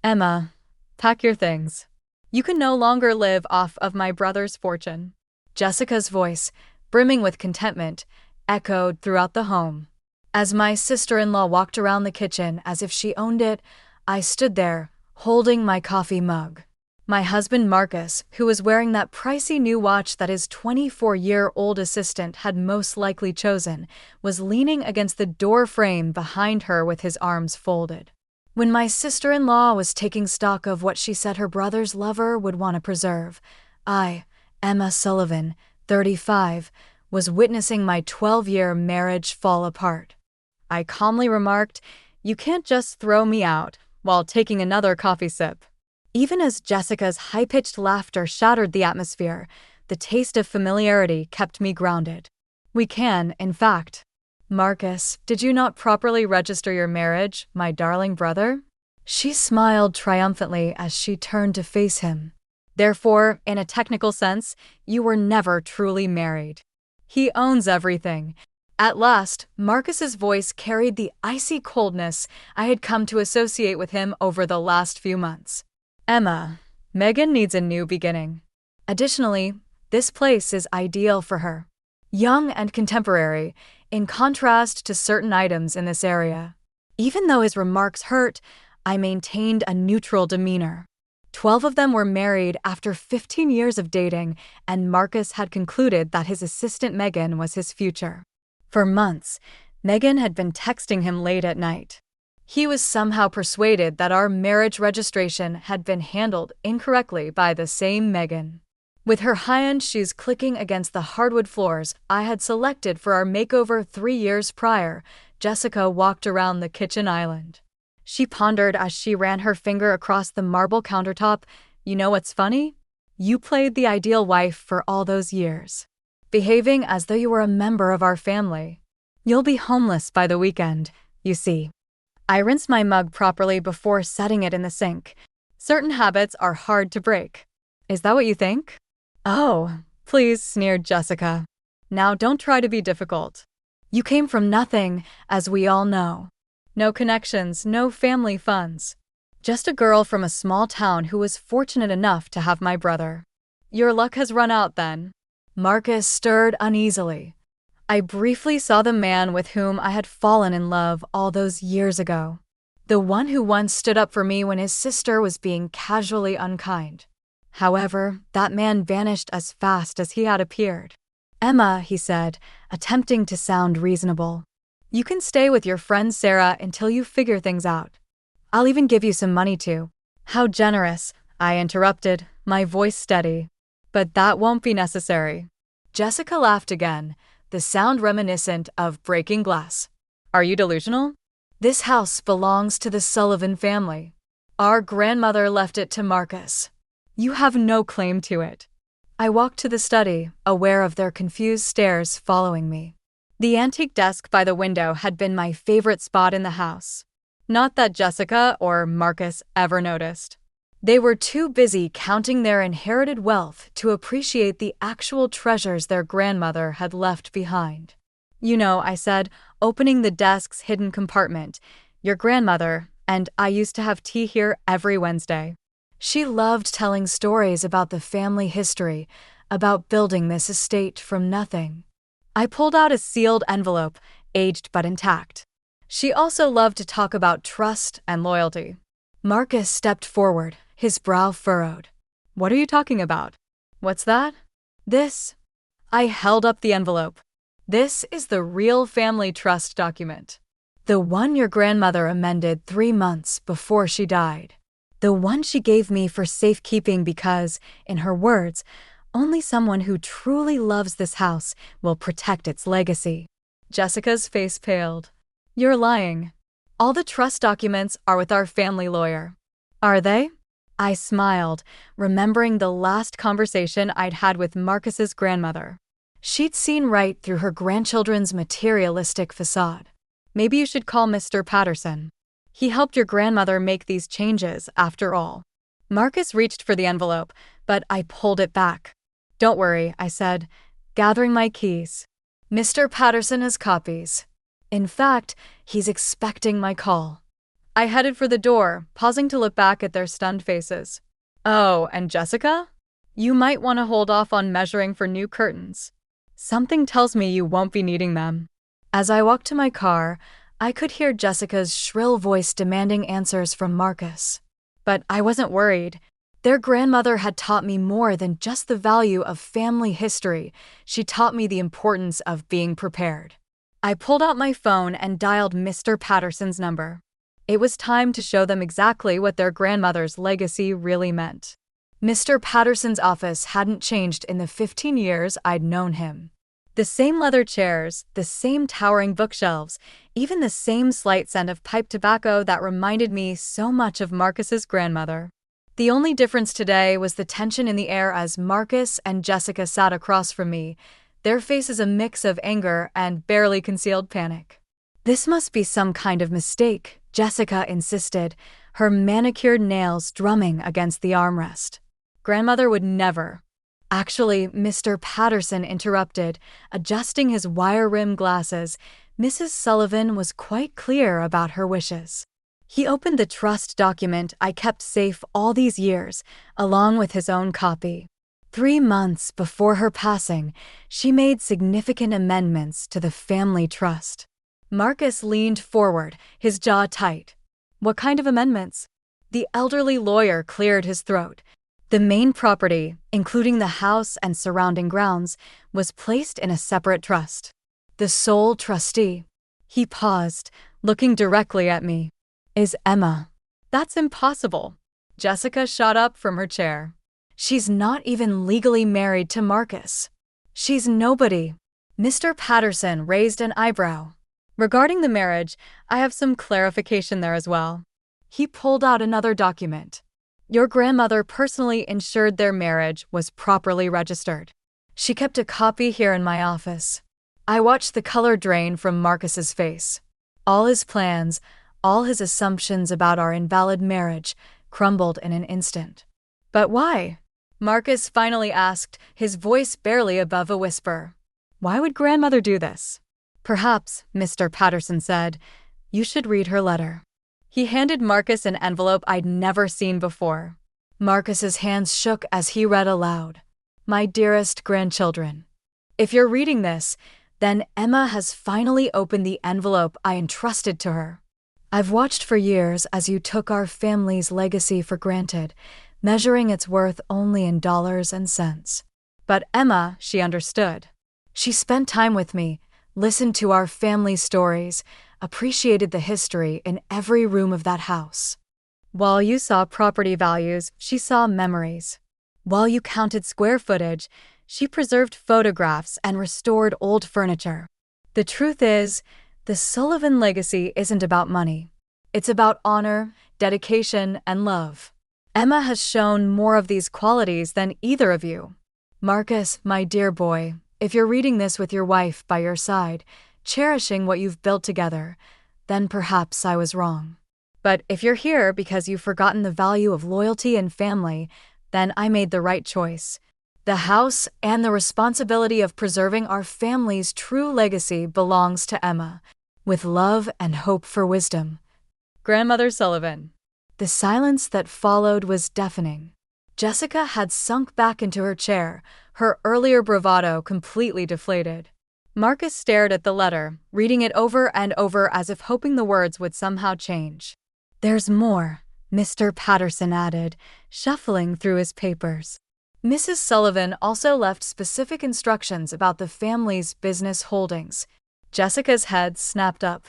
Emma, pack your things. You can no longer live off of my brother's fortune. Jessica's voice, brimming with contentment, echoed throughout the home. As my sister-in-law walked around the kitchen as if she owned it, I stood there, holding my coffee mug. My husband Marcus, who was wearing that pricey new watch that his 24-year-old assistant had most likely chosen, was leaning against the door frame behind her with his arms folded. When my sister-in-law was taking stock of what she said her brother's lover would want to preserve, I, Emma Sullivan, 35, was witnessing my 12-year marriage fall apart. I calmly remarked, "You can't just throw me out," while taking another coffee sip. Even as Jessica's high-pitched laughter shattered the atmosphere, the taste of familiarity kept me grounded. "We can, in fact." "Marcus, did you not properly register your marriage, my darling brother?" She smiled triumphantly as she turned to face him. "Therefore, in a technical sense, you were never truly married. He owns everything." At last, Marcus's voice carried the icy coldness I had come to associate with him over the last few months. "Emma, Megan needs a new beginning. Additionally, this place is ideal for her. Young and contemporary, in contrast to certain items in this area." Even though his remarks hurt, I maintained a neutral demeanor. 12 of them were married after 15 years of dating, and Marcus had concluded that his assistant Megan was his future. For months, Megan had been texting him late at night. He was somehow persuaded that our marriage registration had been handled incorrectly by the same Megan. With her high-end shoes clicking against the hardwood floors I had selected for our makeover 3 years prior, Jessica walked around the kitchen island. She pondered as she ran her finger across the marble countertop. "You know what's funny? You played the ideal wife for all those years, behaving as though you were a member of our family. You'll be homeless by the weekend, you see." I rinsed my mug properly before setting it in the sink. Certain habits are hard to break. "Is that what you think?" "Oh, please," sneered Jessica. "Now don't try to be difficult. You came from nothing, as we all know. No connections, no family funds. Just a girl from a small town who was fortunate enough to have my brother." "Your luck has run out, then." Marcus stirred uneasily. I briefly saw the man with whom I had fallen in love all those years ago. The one who once stood up for me when his sister was being casually unkind. However, that man vanished as fast as he had appeared. "Emma," he said, attempting to sound reasonable, "you can stay with your friend Sarah until you figure things out. I'll even give you some money too." "How generous," I interrupted, my voice steady. "But that won't be necessary." Jessica laughed again, the sound reminiscent of breaking glass. "Are you delusional? This house belongs to the Sullivan family. Our grandmother left it to Marcus. You have no claim to it." I walked to the study, aware of their confused stares following me. The antique desk by the window had been my favorite spot in the house. Not that Jessica or Marcus ever noticed. They were too busy counting their inherited wealth to appreciate the actual treasures their grandmother had left behind. "You know," I said, opening the desk's hidden compartment, "your grandmother and I used to have tea here every Wednesday. She loved telling stories about the family history, about building this estate from nothing." I pulled out a sealed envelope, aged but intact. "She also loved to talk about trust and loyalty." Marcus stepped forward, his brow furrowed. "What are you talking about?" "What's that?" "This." I held up the envelope. "This is the real family trust document. The one your grandmother amended 3 months before she died. The one she gave me for safekeeping because, in her words, only someone who truly loves this house will protect its legacy." Jessica's face paled. "You're lying. All the trust documents are with our family lawyer." "Are they?" I smiled, remembering the last conversation I'd had with Marcus's grandmother. She'd seen right through her grandchildren's materialistic facade. "Maybe you should call Mr. Patterson. He helped your grandmother make these changes, after all." Marcus reached for the envelope, but I pulled it back. "Don't worry," I said, gathering my keys. "Mr. Patterson has copies. In fact, he's expecting my call." I headed for the door, pausing to look back at their stunned faces. Oh, and Jessica? You might want to hold off on measuring for new curtains. Something tells me you won't be needing them. As I walked to my car, I could hear Jessica's shrill voice demanding answers from Marcus. But I wasn't worried. Their grandmother had taught me more than just the value of family history. She taught me the importance of being prepared. I pulled out my phone and dialed Mr. Patterson's number. It was time to show them exactly what their grandmother's legacy really meant. Mr. Patterson's office hadn't changed in the 15 years I'd known him. The same leather chairs, the same towering bookshelves, even the same slight scent of pipe tobacco that reminded me so much of Marcus's grandmother. The only difference today was the tension in the air as Marcus and Jessica sat across from me, their faces a mix of anger and barely concealed panic. "This must be some kind of mistake," Jessica insisted, her manicured nails drumming against the armrest. "Grandmother would never." Actually, Mr. Patterson interrupted, adjusting his wire-rimmed glasses. Mrs. Sullivan was quite clear about her wishes. He opened the trust document I kept safe all these years, along with his own copy. 3 months before her passing, she made significant amendments to the family trust. Marcus leaned forward, his jaw tight. "What kind of amendments?" The elderly lawyer cleared his throat. The main property, including the house and surrounding grounds, was placed in a separate trust. The sole trustee. He paused, looking directly at me. "Is Emma." "That's impossible." Jessica shot up from her chair. "She's not even legally married to Marcus. She's nobody." Mr. Patterson raised an eyebrow. "Regarding the marriage, I have some clarification there as well." He pulled out another document. "Your grandmother personally ensured their marriage was properly registered. She kept a copy here in my office." I watched the color drain from Marcus's face. All his plans, all his assumptions about our invalid marriage, crumbled in an instant. "But why?" Marcus finally asked, his voice barely above a whisper. "Why would grandmother do this?" "Perhaps," Mr. Patterson said, "you should read her letter." He handed Marcus an envelope I'd never seen before. Marcus's hands shook as he read aloud. "My dearest grandchildren. If you're reading this, then Emma has finally opened the envelope I entrusted to her. I've watched for years as you took our family's legacy for granted, measuring its worth only in dollars and cents. But Emma, she understood. She spent time with me, listened to our family stories, appreciated the history in every room of that house. While you saw property values, she saw memories. While you counted square footage, she preserved photographs and restored old furniture. The truth is, the Sullivan legacy isn't about money. It's about honor, dedication, and love. Emma has shown more of these qualities than either of you. Marcus, my dear boy, if you're reading this with your wife by your side, cherishing what you've built together, then perhaps I was wrong. But if you're here because you've forgotten the value of loyalty and family, then I made the right choice. The house and the responsibility of preserving our family's true legacy belongs to Emma, with love and hope for wisdom." Grandmother Sullivan. The silence that followed was deafening. Jessica had sunk back into her chair, her earlier bravado completely deflated. Marcus stared at the letter, reading it over and over as if hoping the words would somehow change. "There's more," Mr. Patterson added, shuffling through his papers. Mrs. Sullivan also left specific instructions about the family's business holdings. Jessica's head snapped up.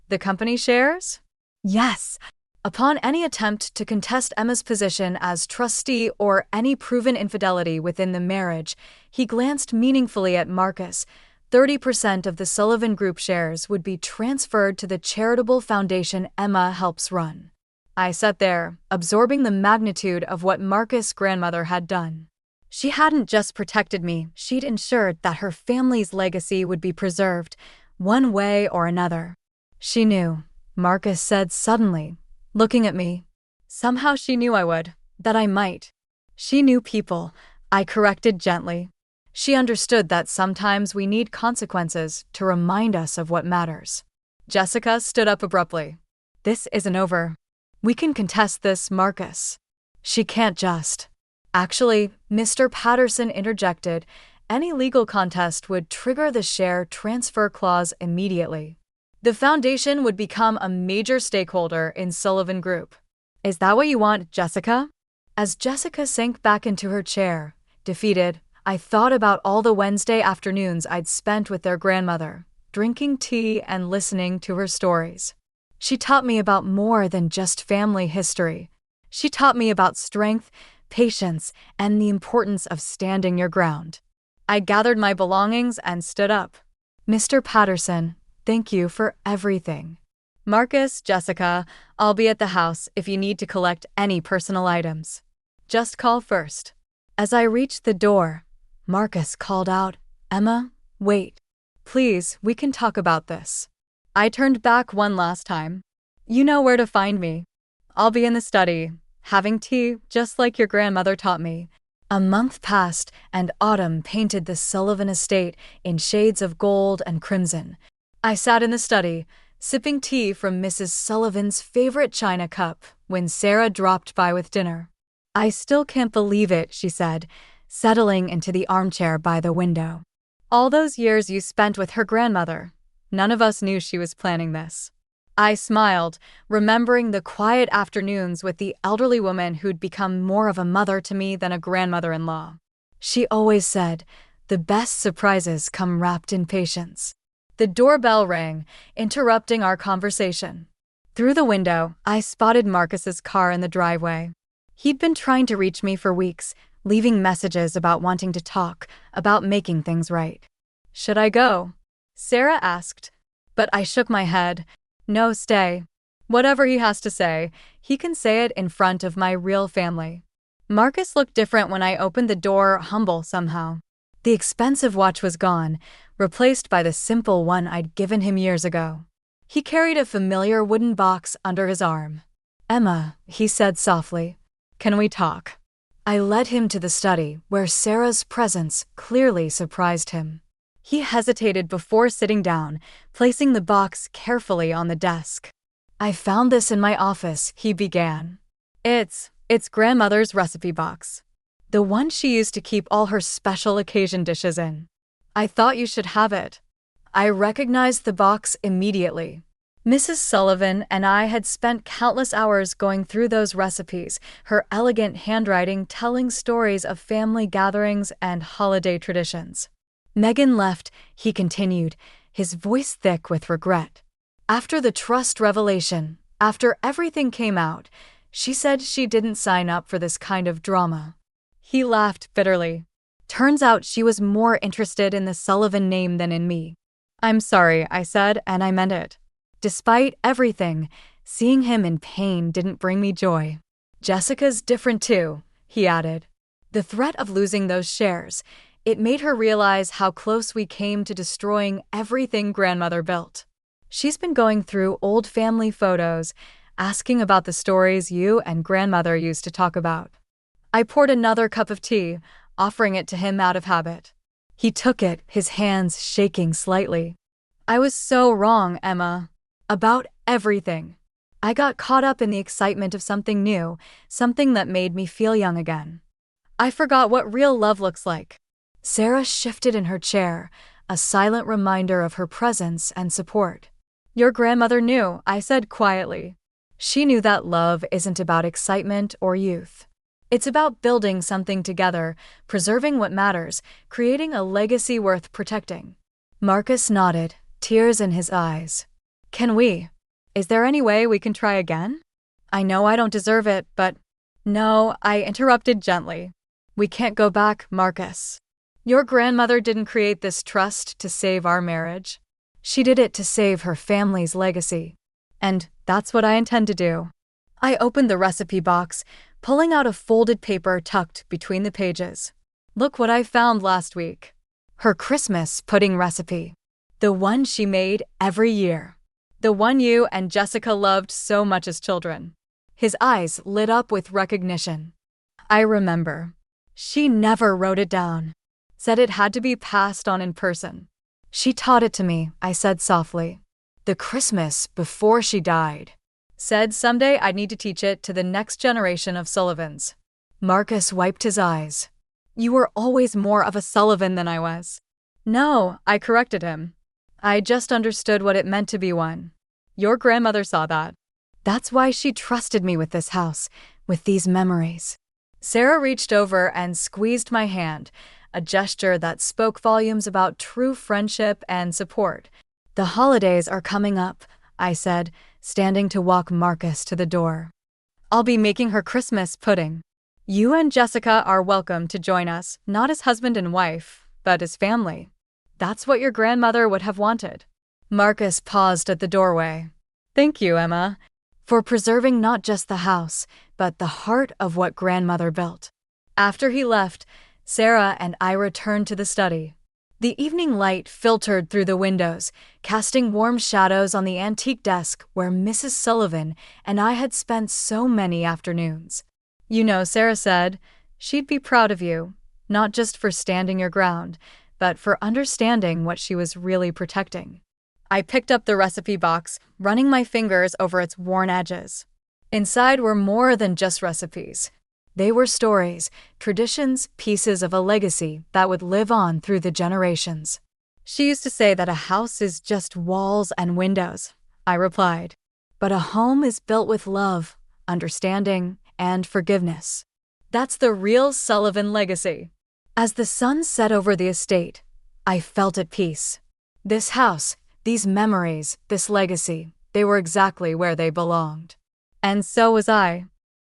"The company shares?" "Yes." Upon any attempt to contest Emma's position as trustee or any proven infidelity within the marriage, he glanced meaningfully at Marcus. 30% of the Sullivan Group shares would be transferred to the charitable foundation Emma helps run. I sat there, absorbing the magnitude of what Marcus' grandmother had done. She hadn't just protected me, she'd ensured that her family's legacy would be preserved, one way or another. "She knew," Marcus said suddenly, looking at me. "Somehow she knew I would, that I might." "She knew people," I corrected gently. "She understood that sometimes we need consequences to remind us of what matters." Jessica stood up abruptly. This isn't over. We can contest this, Marcus. She can't just. Actually, Mr. Patterson interjected, any legal contest would trigger the share transfer clause immediately. The foundation would become a major stakeholder in Sullivan Group. Is that what you want, Jessica? As Jessica sank back into her chair, defeated, I thought about all the Wednesday afternoons I'd spent with their grandmother, drinking tea and listening to her stories. She taught me about more than just family history. She taught me about strength, patience, and the importance of standing your ground. I gathered my belongings and stood up. Mr. Patterson, thank you for everything. Marcus, Jessica, I'll be at the house if you need to collect any personal items. Just call first. As I reached the door, Marcus called out, Emma, wait. Please, we can talk about this. I turned back one last time. You know where to find me. I'll be in the study, having tea, just like your grandmother taught me. A month passed, and autumn painted the Sullivan estate in shades of gold and crimson. I sat in the study, sipping tea from Mrs. Sullivan's favorite china cup, when Sarah dropped by with dinner. I still can't believe it, she said, settling into the armchair by the window. All those years you spent with her grandmother. None of us knew she was planning this. I smiled, remembering the quiet afternoons with the elderly woman who'd become more of a mother to me than a grandmother-in-law. She always said, the best surprises come wrapped in patience. The doorbell rang, interrupting our conversation. Through the window, I spotted Marcus's car in the driveway. He'd been trying to reach me for weeks, leaving messages about wanting to talk, about making things right. Should I go? Sarah asked, but I shook my head. No, stay. Whatever he has to say, he can say it in front of my real family. Marcus looked different when I opened the door, humble somehow. The expensive watch was gone, replaced by the simple one I'd given him years ago. He carried a familiar wooden box under his arm. Emma, he said softly, can we talk? I led him to the study, where Sarah's presence clearly surprised him. He hesitated before sitting down, placing the box carefully on the desk. I found this in my office, he began. It's grandmother's recipe box. The one she used to keep all her special occasion dishes in. I thought you should have it. I recognized the box immediately. Mrs. Sullivan and I had spent countless hours going through those recipes, her elegant handwriting telling stories of family gatherings and holiday traditions. Megan left, he continued, his voice thick with regret. After the trust revelation, after everything came out, she said she didn't sign up for this kind of drama. He laughed bitterly. Turns out she was more interested in the Sullivan name than in me. I'm sorry, I said, and I meant it. Despite everything, seeing him in pain didn't bring me joy. Jessica's different too, he added. The threat of losing those shares, it made her realize how close we came to destroying everything grandmother built. She's been going through old family photos, asking about the stories you and grandmother used to talk about. I poured another cup of tea, offering it to him out of habit. He took it, his hands shaking slightly. I was so wrong, Emma. About everything. I got caught up in the excitement of something new, something that made me feel young again. I forgot what real love looks like. Sarah shifted in her chair, a silent reminder of her presence and support. Your grandmother knew, I said quietly. She knew that love isn't about excitement or youth. It's about building something together, preserving what matters, creating a legacy worth protecting. Marcus nodded, tears in his eyes. Can we? Is there any way we can try again? I know I don't deserve it, but… No, I interrupted gently. We can't go back, Marcus. Your grandmother didn't create this trust to save our marriage. She did it to save her family's legacy. And that's what I intend to do. I opened the recipe box, pulling out a folded paper tucked between the pages. Look what I found last week. Her Christmas pudding recipe. The one she made every year. The one you and Jessica loved so much as children. His eyes lit up with recognition. I remember. She never wrote it down. Said it had to be passed on in person. She taught it to me, I said softly. The Christmas before she died. Said someday I'd need to teach it to the next generation of Sullivans. Marcus wiped his eyes. You were always more of a Sullivan than I was. No, I corrected him. I just understood what it meant to be one. Your grandmother saw that. That's why she trusted me with this house, with these memories. Sarah reached over and squeezed my hand, a gesture that spoke volumes about true friendship and support. The holidays are coming up, I said, standing to walk Marcus to the door. I'll be making her Christmas pudding. You and Jessica are welcome to join us, not as husband and wife, but as family. That's what your grandmother would have wanted. Marcus paused at the doorway. Thank you, Emma, for preserving not just the house, but the heart of what grandmother built. After he left, Sarah and I returned to the study. The evening light filtered through the windows, casting warm shadows on the antique desk where Mrs. Sullivan and I had spent so many afternoons. You know, Sarah said, she'd be proud of you, not just for standing your ground, but for understanding what she was really protecting. I picked up the recipe box, running my fingers over its worn edges. Inside were more than just recipes. They were stories, traditions, pieces of a legacy that would live on through the generations. She used to say that a house is just walls and windows, I replied. But a home is built with love, understanding, and forgiveness. That's the real Sullivan legacy. As the sun set over the estate, I felt at peace. This house, these memories, this legacy, they were exactly where they belonged. And so was I.